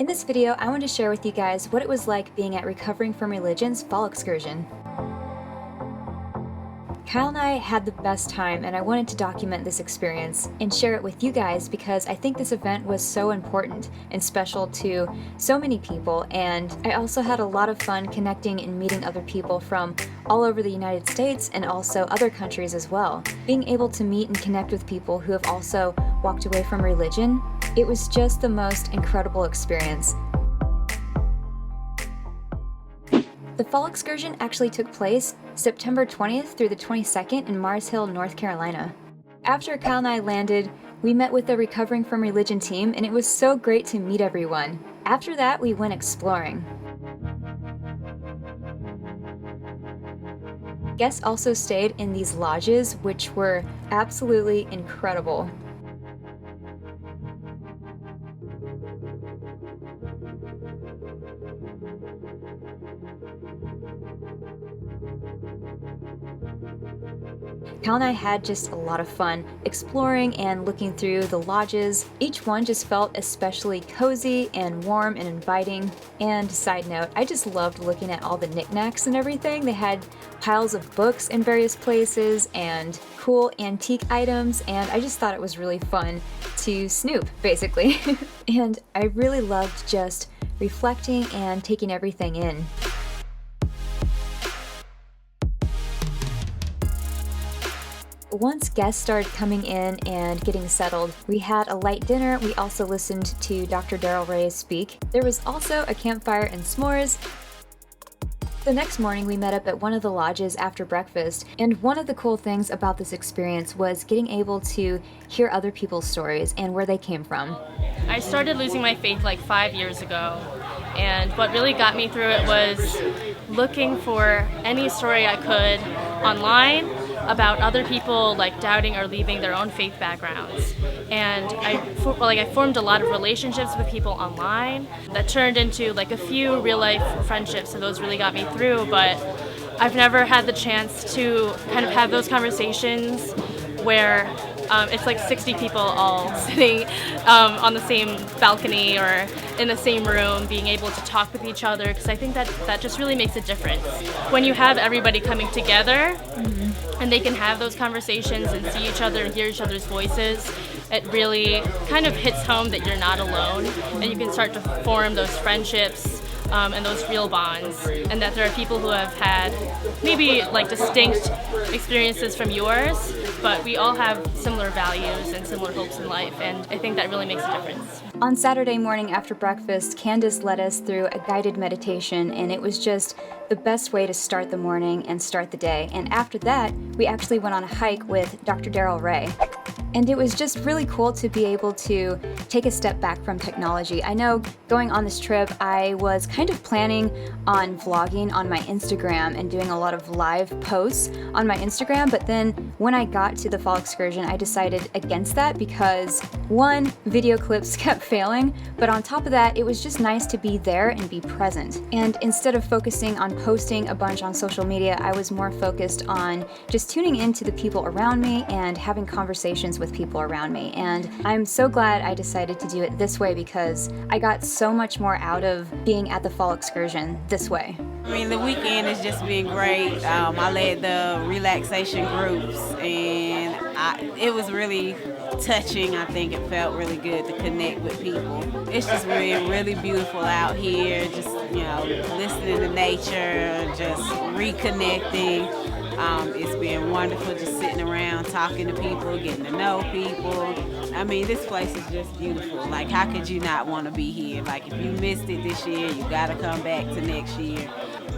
In this video, I want to share with you guys what it was like being at Recovering from Religion's fall excursion. Kyle and I had the best time, and I wanted to document this experience and share it with you guys because I think this event was so important and special to so many people, and I also had a lot of fun connecting and meeting other people from all over the United States and also other countries as well. Being able to meet and connect with people who have also walked away from religion, it was just the most incredible experience. The fall excursion actually took place September 20th through the 22nd in Mars Hill, North Carolina. After Kyle and I landed, we met with the Recovering from Religion team, and it was so great to meet everyone. After that, we went exploring. Guests also stayed in these lodges, which were absolutely incredible. Kyle and I had just a lot of fun exploring and looking through the lodges. Each one just felt especially cozy and warm and inviting. And side note, I just loved looking at all the knickknacks and everything. They had piles of books in various places and cool antique items, and I just thought it was really fun to snoop, basically. And I really loved just reflecting and taking everything in. Once guests started coming in and getting settled, we had a light dinner. We also listened to Dr. Darrell Ray speak. There was also a campfire and s'mores. The next morning, we met up at one of the lodges after breakfast, and one of the cool things about this experience was getting able to hear other people's stories and where they came from. I started losing my faith like 5 years ago, and what really got me through it was looking for any story I could online about other people like doubting or leaving their own faith backgrounds. And I formed a lot of relationships with people online that turned into like a few real life friendships, so those really got me through. But I've never had the chance to kind of have those conversations where it's like 60 people all sitting on the same balcony or in the same room, being able to talk with each other, because I think that just really makes a difference. When you have everybody coming together and they can have those conversations and see each other and hear each other's voices, it really kind of hits home that you're not alone, and you can start to form those friendships and those real bonds, and that there are people who have had maybe like distinct experiences from yours, but we all have similar values and similar hopes in life, and I think that really makes a difference. On Saturday morning after breakfast, Candace led us through a guided meditation, and it was just the best way to start the morning and start the day. And after that, we actually went on a hike with Dr. Darrell Ray. And it was just really cool to be able to take a step back from technology. I know going on this trip, I was kind of planning on vlogging on my Instagram and doing a lot of live posts on my Instagram, but then when I got to the fall excursion, I decided against that because one, video clips kept failing, but on top of that, it was just nice to be there and be present. And instead of focusing on posting a bunch on social media, I was more focused on just tuning into the people around me and having conversations with people around me. And I'm so glad I decided to do it this way because I got so much more out of being at the fall excursion this way. I mean, the weekend has just been great. I led the relaxation groups, and it was really touching. I think it felt really good to connect with people. It's just been really beautiful out here, just, listening to nature, just reconnecting. It's been wonderful just sitting around, talking to people, getting to know people. I mean, this place is just beautiful. Like, how could you not want to be here? Like, if you missed it this year, you got to come back to next year.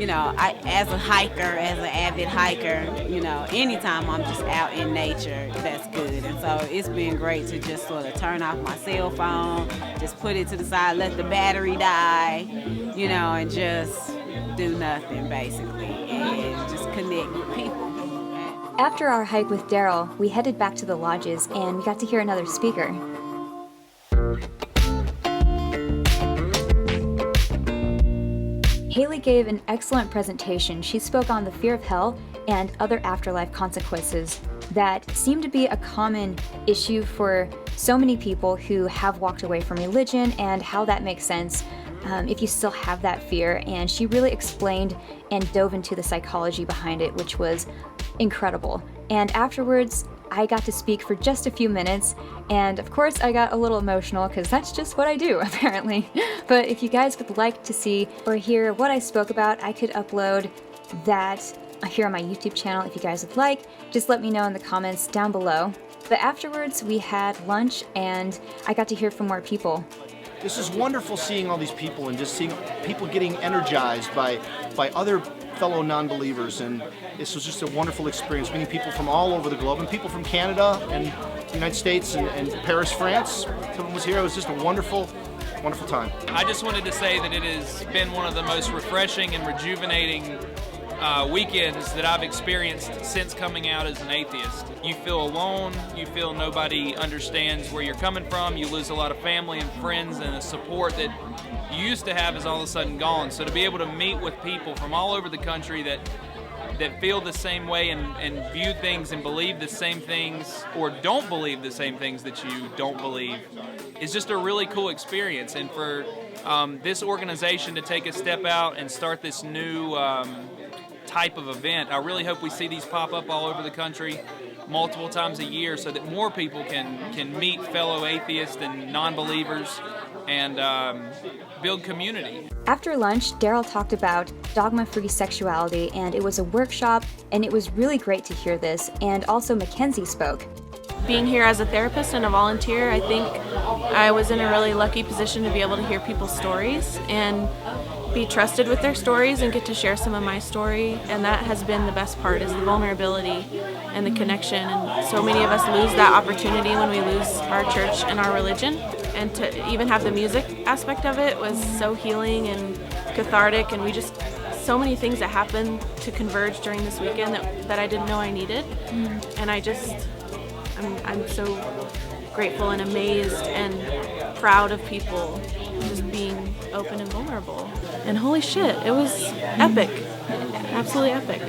As a hiker, as an avid hiker, anytime I'm just out in nature, that's good. And so it's been great to just sort of turn off my cell phone, just put it to the side, let the battery die, and just do nothing, basically, and just connect with people. After our hike with Darrell, we headed back to the lodges and we got to hear another speaker. Haley gave an excellent presentation. She spoke on the fear of hell and other afterlife consequences. that seemed to be a common issue for so many people who have walked away from religion, and how that makes sense if you still have that fear. And she really explained and dove into the psychology behind it, which was incredible. And afterwards, I got to speak for just a few minutes, and of course I got a little emotional because that's just what I do, apparently. But if you guys would like to see or hear what I spoke about, I could upload that here on my YouTube channel if you guys would like. Just let me know in the comments down below. But afterwards we had lunch and I got to hear from more people. This is wonderful, seeing all these people and just seeing people getting energized by other fellow non-believers, and this was just a wonderful experience, meeting people from all over the globe, and people from Canada and the United States and Paris, France. Someone was here. It was just a wonderful, wonderful time. I just wanted to say that it has been one of the most refreshing and rejuvenating weekends that I've experienced since coming out as an atheist. You feel alone, you feel nobody understands where you're coming from, you lose a lot of family and friends, and the support that you used to have is all of a sudden gone. So to be able to meet with people from all over the country that feel the same way and view things and believe the same things, or don't believe the same things that you don't believe, is just a really cool experience. And for this organization to take a step out and start this new type of event, I really hope we see these pop up all over the country multiple times a year, so that more people can meet fellow atheists and non-believers and build community. After lunch, Daryl talked about dogma-free sexuality, and it was a workshop, and it was really great to hear this. And also Mackenzie spoke. Being here as a therapist and a volunteer, I think I was in a really lucky position to be able to hear people's stories and be trusted with their stories and get to share some of my story. And that has been the best part, is the vulnerability and the connection. And so many of us lose that opportunity when we lose our church and our religion. And to even have the music aspect of it was so healing and cathartic, and so many things that happened to converge during this weekend that I didn't know I needed. And I'm so grateful and amazed and proud of people just being open and vulnerable. And holy shit, it was epic. Absolutely epic.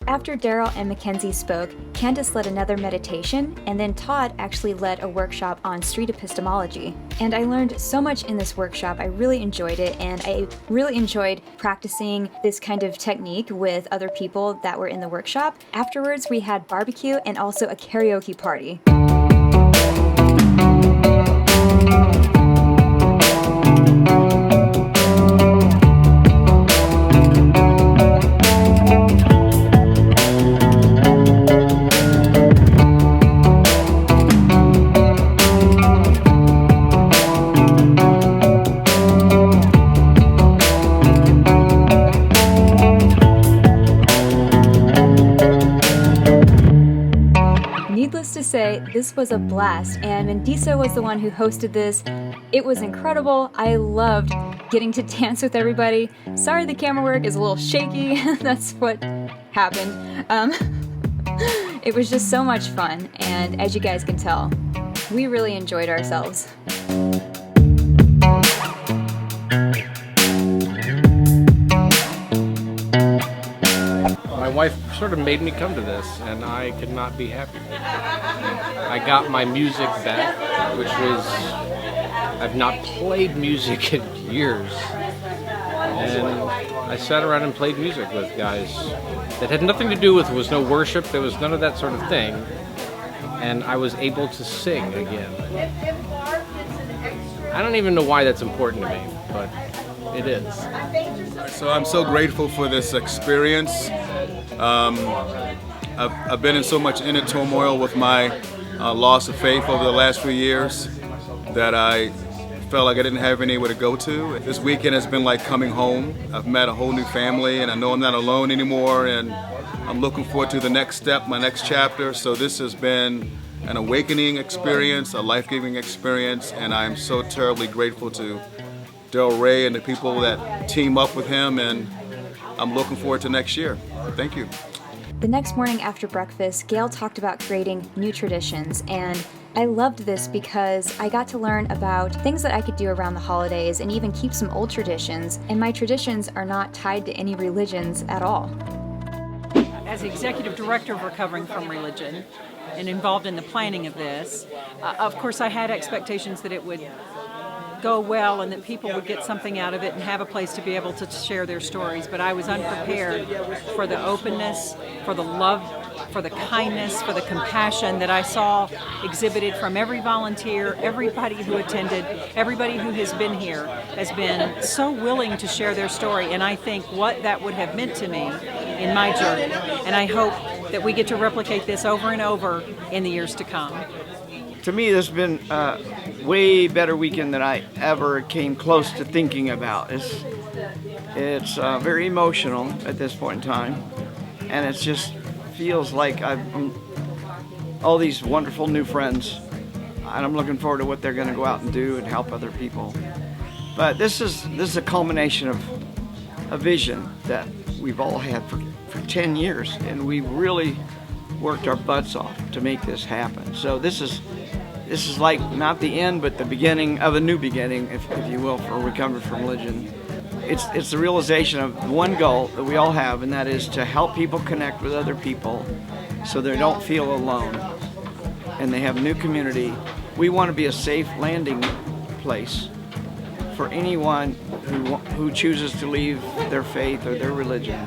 After Daryl and Mackenzie spoke, Candace led another meditation, and then Todd actually led a workshop on street epistemology. And I learned so much in this workshop. I really enjoyed it, and I really enjoyed practicing this kind of technique with other people that were in the workshop. Afterwards, we had barbecue and also a karaoke party. Needless to say, this was a blast, and Mandisa was the one who hosted this. It was incredible. I loved getting to dance with everybody. Sorry the camera work is a little shaky. That's what happened. It was just so much fun, and as you guys can tell, we really enjoyed ourselves. My wife sort of made me come to this, and I could not be happier. I got my music back, which was, I've not played music in years. And I sat around and played music with guys that had nothing to do with, there was no worship, there was none of that sort of thing. And I was able to sing again. I don't even know why that's important to me, but it is. So I'm so grateful for this experience. I've been in so much inner turmoil with my loss of faith over the last few years that I felt like I didn't have anywhere to go to. This weekend has been like coming home. I've met a whole new family, and I know I'm not alone anymore, and I'm looking forward to the next step, my next chapter. So this has been an awakening experience, a life-giving experience, and I'm so terribly grateful to Del Rey and the people that team up with him, and I'm looking forward to next year. Thank you. The next morning after breakfast, Gail talked about creating new traditions, and I loved this because I got to learn about things that I could do around the holidays and even keep some old traditions, and my traditions are not tied to any religions at all. as executive director of Recovering from Religion and involved in the planning of this, of course I had expectations that it would go well and that people would get something out of it and have a place to be able to share their stories, but I was unprepared for the openness, for the love, for the kindness, for the compassion that I saw exhibited from every volunteer, everybody who attended, everybody who has been here has been so willing to share their story, and I think what that would have meant to me in my journey. And I hope that we get to replicate this over and over in the years to come. To me, this has been a way better weekend than I ever came close to thinking about. It's very emotional at this point in time, and it just feels like I've all these wonderful new friends, and I'm looking forward to what they're going to go out and do and help other people. But this is a culmination of a vision that we've all had for 10 years, and we really worked our butts off to make this happen. So this is like not the end, but the beginning of a new beginning, if you will, for Recovery from Religion. It's the realization of one goal that we all have, and that is to help people connect with other people so they don't feel alone and they have a new community. We want to be a safe landing place for anyone who chooses to leave their faith or their religion,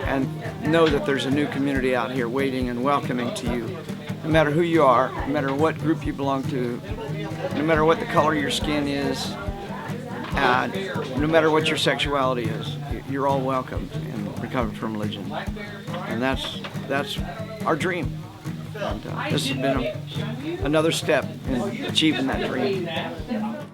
and know that there's a new community out here waiting and welcoming to you. No matter who you are, no matter what group you belong to, no matter what the color of your skin is, no matter what your sexuality is, you're all welcome in Recovery from Religion. And that's our dream. And this has been another step in achieving that dream.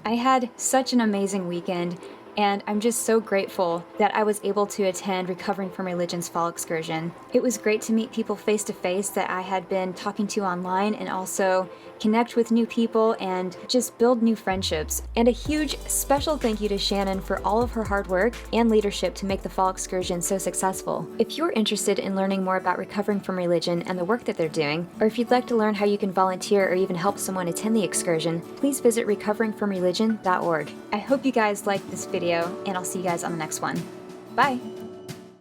I had such an amazing weekend, and I'm just so grateful that I was able to attend Recovering from Religion's Fall Excursion. It was great to meet people face to face that I had been talking to online, and also connect with new people and just build new friendships. And a huge special thank you to Shannon for all of her hard work and leadership to make the Fall Excursion so successful. If you're interested in learning more about Recovering from Religion and the work that they're doing, or if you'd like to learn how you can volunteer or even help someone attend the excursion, please visit recoveringfromreligion.org. I hope you guys liked this video, and I'll see you guys on the next one. Bye!